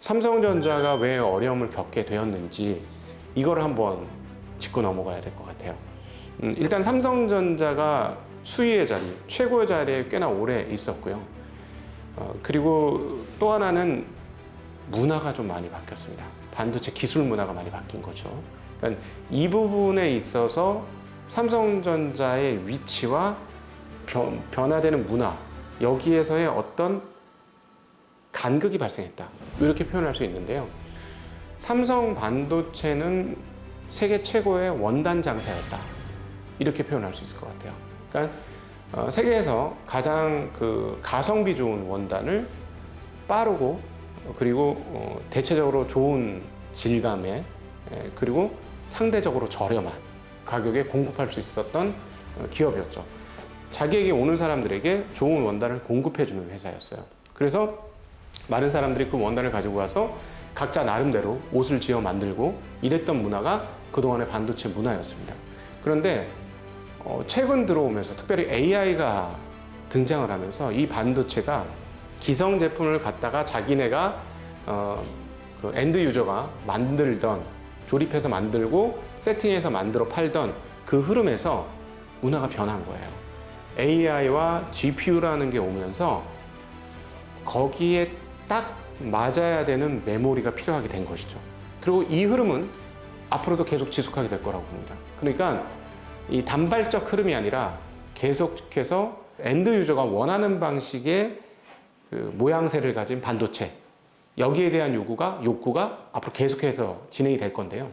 삼성전자가 왜 어려움을 겪게 되었는지 이걸 한번 짚고 넘어가야 될 것 같아요. 일단 삼성전자가 수위의 자리, 최고의 자리에 꽤나 오래 있었고요. 그리고 또 하나는 문화가 좀 많이 바뀌었습니다. 반도체 기술 문화가 많이 바뀐 거죠. 그러니까 이 부분에 있어서 삼성전자의 위치와 변화되는 문화, 여기에서의 어떤 간극이 발생했다. 이렇게 표현할 수 있는데요. 삼성 반도체는 세계 최고의 원단 장사였다. 이렇게 표현할 수 있을 것 같아요. 그러니까 세계에서 가장 가성비 좋은 원단을 빠르고 그리고 대체적으로 좋은 질감에 그리고 상대적으로 저렴한 가격에 공급할 수 있었던 기업이었죠. 자기에게 오는 사람들에게 좋은 원단을 공급해주는 회사였어요. 그래서 많은 사람들이 그 원단을 가지고 와서 각자 나름대로 옷을 지어 만들고 이랬던 문화가 그동안의 반도체 문화였습니다. 그런데 최근 들어오면서 특별히 AI가 등장을 하면서 이 반도체가 기성 제품을 갖다가 자기네가 그 엔드 유저가 만들던, 조립해서 만들고 세팅해서 만들어 팔던 그 흐름에서 문화가 변한 거예요. AI와 GPU라는 게 오면서 거기에 딱 맞아야 되는 메모리가 필요하게 된 것이죠. 그리고 이 흐름은 앞으로도 계속 지속하게 될 거라고 봅니다. 그러니까 이 단발적 흐름이 아니라 계속해서 엔드 유저가 원하는 방식의 그 모양새를 가진 반도체, 여기에 대한 욕구가 앞으로 계속해서 진행이 될 건데요.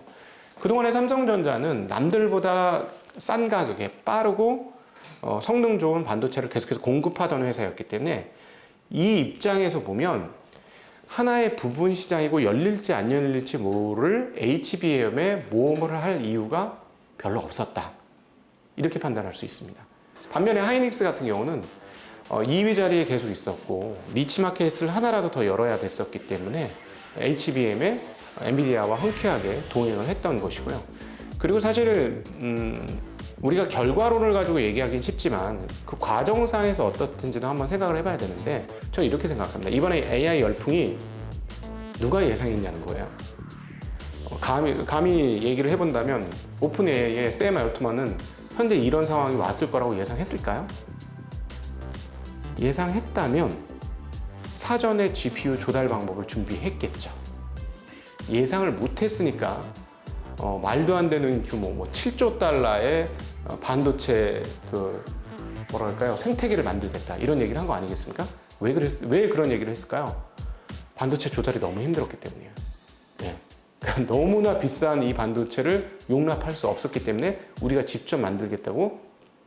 그동안의 삼성전자는 남들보다 싼 가격에 빠르고 성능 좋은 반도체를 계속해서 공급하던 회사였기 때문에 이 입장에서 보면 하나의 부분 시장이고 열릴지 안 열릴지 모를 HBM에 모험을 할 이유가 별로 없었다. 이렇게 판단할 수 있습니다. 반면에 하이닉스 같은 경우는 2위 자리에 계속 있었고 니치 마켓을 하나라도 더 열어야 됐었기 때문에 HBM에 엔비디아와 흔쾌하게 동행을 했던 것이고요. 그리고 사실 우리가 결과론을 가지고 얘기하긴 쉽지만 그 과정상에서 어떻든지도 한번 생각을 해봐야 되는데 저는 이렇게 생각합니다. 이번에 AI 열풍이 누가 예상했냐는 거예요. 감히 얘기를 해본다면 오픈 AI의 샘 알트만은 현재 이런 상황이 왔을 거라고 예상했을까요? 예상했다면 사전에 GPU 조달 방법을 준비했겠죠. 예상을 못했으니까 말도 안 되는 규모 7조 달러의 반도체 생태계를 만들겠다 이런 얘기를 한 거 아니겠습니까? 왜 그런 얘기를 했을까요? 반도체 조달이 너무 힘들었기 때문이에요. 네. 그러니까 너무나 비싼 이 반도체를 용납할 수 없었기 때문에 우리가 직접 만들겠다고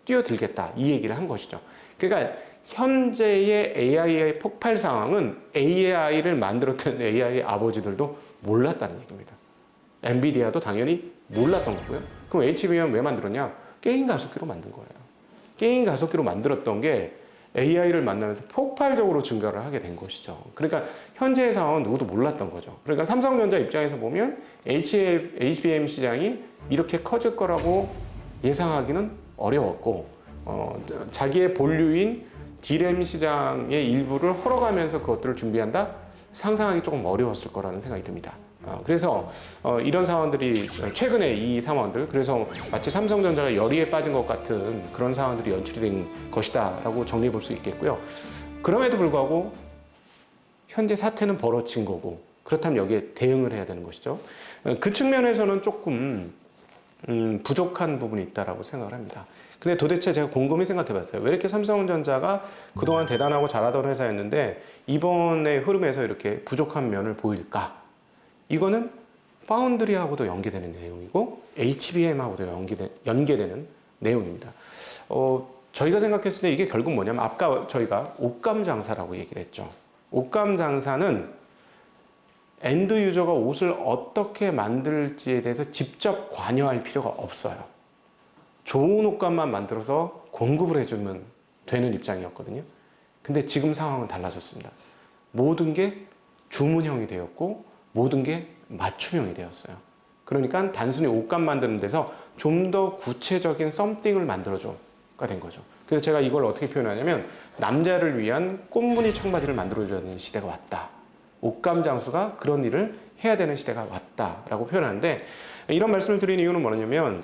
뛰어들겠다 이 얘기를 한 것이죠. 그러니까 현재의 AI의 폭발 상황은 AI를 만들었던 AI 아버지들도 몰랐다는 얘기입니다. 엔비디아도 당연히 몰랐던 거고요. 그럼 HBM 왜 만들었냐? 게임 가속기로 만든 거예요. 게임 가속기로 만들었던 게 AI를 만나면서 폭발적으로 증가를 하게 된 것이죠. 그러니까 현재의 상황은 누구도 몰랐던 거죠. 그러니까 삼성전자 입장에서 보면 HBM 시장이 이렇게 커질 거라고 예상하기는 어려웠고 자기의 본류인 D램 시장의 일부를 헐어가면서 그것들을 준비한다? 상상하기 조금 어려웠을 거라는 생각이 듭니다. 그래서 이런 상황들이 최근에 이 상황들, 그래서 마치 삼성전자가 열의에 빠진 것 같은 그런 상황들이 연출이 된 것이다 라고 정리해 볼 수 있겠고요. 그럼에도 불구하고 현재 사태는 벌어진 거고 그렇다면 여기에 대응을 해야 되는 것이죠. 그 측면에서는 조금 부족한 부분이 있다고 생각을 합니다. 근데 도대체 제가 곰곰이 생각해 봤어요. 왜 이렇게 삼성전자가 그동안 대단하고 잘하던 회사였는데 이번의 흐름에서 이렇게 부족한 면을 보일까? 이거는 파운드리하고도 연계되는 내용이고 HBM하고도 연계되는 내용입니다. 저희가 생각했을 때 이게 결국 뭐냐면 아까 저희가 옷감 장사라고 얘기를 했죠. 옷감 장사는 엔드 유저가 옷을 어떻게 만들지에 대해서 직접 관여할 필요가 없어요. 좋은 옷감만 만들어서 공급을 해주면 되는 입장이었거든요. 근데 지금 상황은 달라졌습니다. 모든 게 주문형이 되었고 모든 게 맞춤형이 되었어요. 그러니까 단순히 옷감 만드는 데서 좀 더 구체적인 썸띵을 만들어줘가 된 거죠. 그래서 제가 이걸 어떻게 표현하냐면 남자를 위한 꽃무늬 청바지를 만들어줘야 되는 시대가 왔다. 옷감 장수가 그런 일을 해야 되는 시대가 왔다라고 표현하는데, 이런 말씀을 드리는 이유는 뭐냐면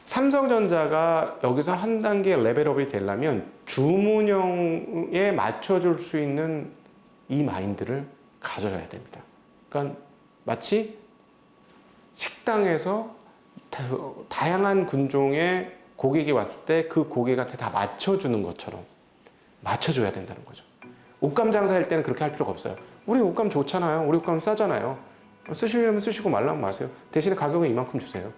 삼성전자가 여기서 한 단계 레벨업이 되려면 주문형에 맞춰줄 수 있는 이 마인드를 가져야 됩니다. 그러니까 마치 식당에서 다양한 군종의 고객이 왔을 때 그 고객한테 다 맞춰주는 것처럼 맞춰줘야 된다는 거죠. 옷감 장사할 때는 그렇게 할 필요가 없어요. 우리 옷감 좋잖아요. 우리 옷감 싸잖아요. 쓰시려면 쓰시고 말라면 마세요. 대신에 가격은 이만큼 주세요.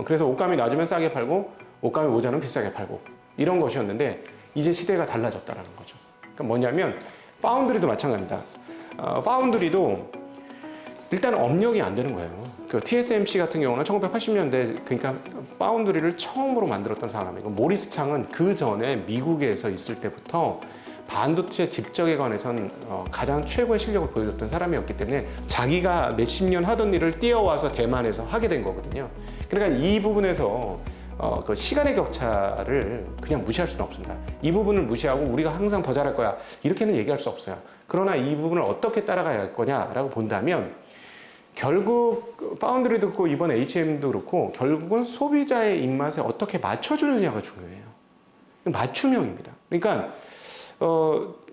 그래서 옷감이 낮으면 싸게 팔고 옷감이 모자는 비싸게 팔고 이런 것이었는데 이제 시대가 달라졌다는 거죠. 그러니까 뭐냐면 파운드리도 마찬가지입니다. 파운드리도 일단 업력이 안 되는 거예요. 그 TSMC 같은 경우는 1980년대 그러니까 파운드리를 처음으로 만들었던 사람이고, 모리스 창은 그 전에 미국에서 있을 때부터 반도체 집적에 관해선 가장 최고의 실력을 보여줬던 사람이었기 때문에 자기가 몇십 년 하던 일을 뛰어와서 대만에서 하게 된 거거든요. 그러니까 이 부분에서 그 시간의 격차를 그냥 무시할 수는 없습니다. 이 부분을 무시하고 우리가 항상 더 잘할 거야 이렇게는 얘기할 수 없어요. 그러나 이 부분을 어떻게 따라가야 할 거냐라고 본다면 결국 파운드리도 그렇고 이번 HM도 그렇고 결국은 소비자의 입맛에 어떻게 맞춰주느냐가 중요해요. 맞춤형입니다. 그러니까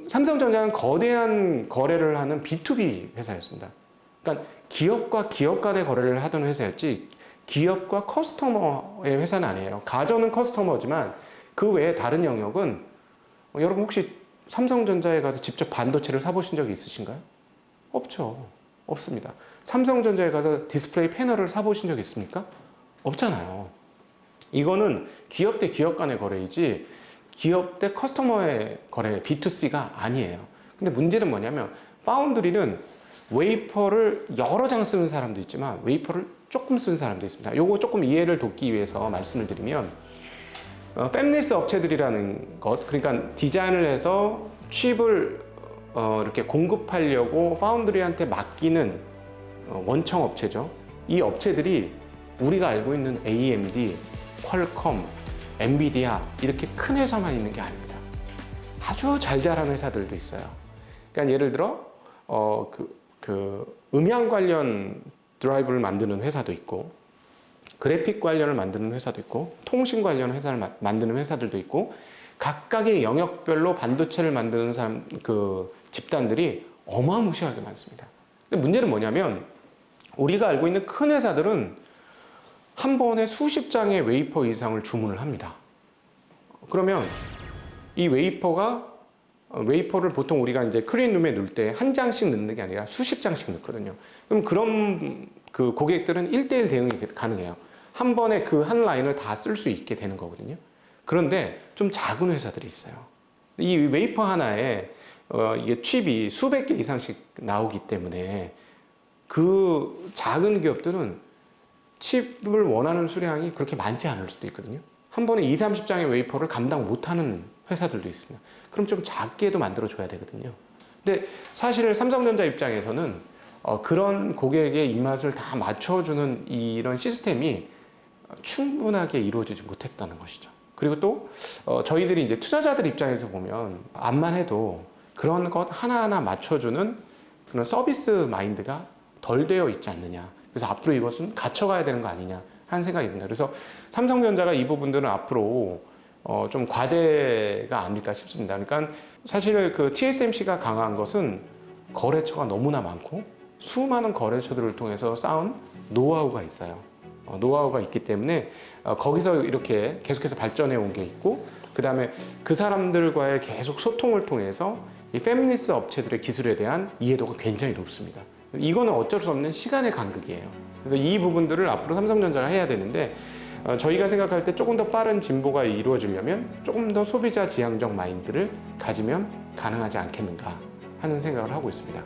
삼성전자는 거대한 거래를 하는 B2B 회사였습니다. 그러니까 기업과 기업 간의 거래를 하던 회사였지 기업과 커스터머의 회사는 아니에요. 가전은 커스터머지만 그 외에 다른 영역은 여러분 혹시 삼성전자에 가서 직접 반도체를 사보신 적이 있으신가요? 없죠. 없습니다. 삼성전자에 가서 디스플레이 패널을 사보신 적 있습니까? 없잖아요. 이거는 기업 대 기업 간의 거래이지 기업 대 커스터머의 거래, B2C가 아니에요. 근데 문제는 뭐냐면 파운드리는 웨이퍼를 여러 장 쓰는 사람도 있지만 웨이퍼를 조금 쓰는 사람도 있습니다. 요거 조금 이해를 돕기 위해서 말씀을 드리면 팹리스 업체들이라는 것, 그러니까 디자인을 해서 칩을 이렇게 공급하려고 파운드리한테 맡기는 원청 업체죠. 이 업체들이 우리가 알고 있는 AMD, 퀄컴, 엔비디아 이렇게 큰 회사만 있는 게 아닙니다. 아주 잘 자라는 회사들도 있어요. 그러니까 예를 들어 음향 관련 드라이브를 만드는 회사도 있고, 그래픽 관련을 만드는 회사도 있고, 통신 관련 회사를 만드는 회사들도 있고, 각각의 영역별로 반도체를 만드는 집단들이 어마무시하게 많습니다. 근데 문제는 뭐냐면 우리가 알고 있는 큰 회사들은 한 번에 수십 장의 웨이퍼 이상을 주문을 합니다. 그러면 이 웨이퍼를 보통 우리가 이제 클린룸에 넣을 때 한 장씩 넣는 게 아니라 수십 장씩 넣거든요. 그럼 그런 그 고객들은 1:1 대응이 가능해요. 한 번에 그 한 라인을 다 쓸 수 있게 되는 거거든요. 그런데 좀 작은 회사들이 있어요. 이 웨이퍼 하나에 이게 칩이 수백 개 이상씩 나오기 때문에 그 작은 기업들은 칩을 원하는 수량이 그렇게 많지 않을 수도 있거든요. 한 번에 20, 30장의 웨이퍼를 감당 못하는 회사들도 있습니다. 그럼 좀 작게도 만들어줘야 되거든요. 근데 사실 삼성전자 입장에서는 그런 고객의 입맛을 다 맞춰주는 이런 시스템이 충분하게 이루어지지 못했다는 것이죠. 그리고 또 저희들이 이제 투자자들 입장에서 보면 암만 해도 그런 것 하나하나 맞춰주는 그런 서비스 마인드가 덜 되어 있지 않느냐. 그래서 앞으로 이것은 갖춰가야 되는 거 아니냐 하는 생각이 듭니다. 그래서 삼성전자가 이 부분들은 앞으로 좀 과제가 아닐까 싶습니다. 그러니까 사실 그 TSMC가 강한 것은 거래처가 너무나 많고 수많은 거래처들을 통해서 쌓은 노하우가 있어요. 노하우가 있기 때문에 거기서 이렇게 계속해서 발전해 온 게 있고, 그 다음에 그 사람들과의 계속 소통을 통해서 이 팹리스 업체들의 기술에 대한 이해도가 굉장히 높습니다. 이거는 어쩔 수 없는 시간의 간극이에요. 그래서 이 부분들을 앞으로 삼성전자가 해야 되는데 저희가 생각할 때 조금 더 빠른 진보가 이루어지려면 조금 더 소비자 지향적 마인드를 가지면 가능하지 않겠는가 하는 생각을 하고 있습니다.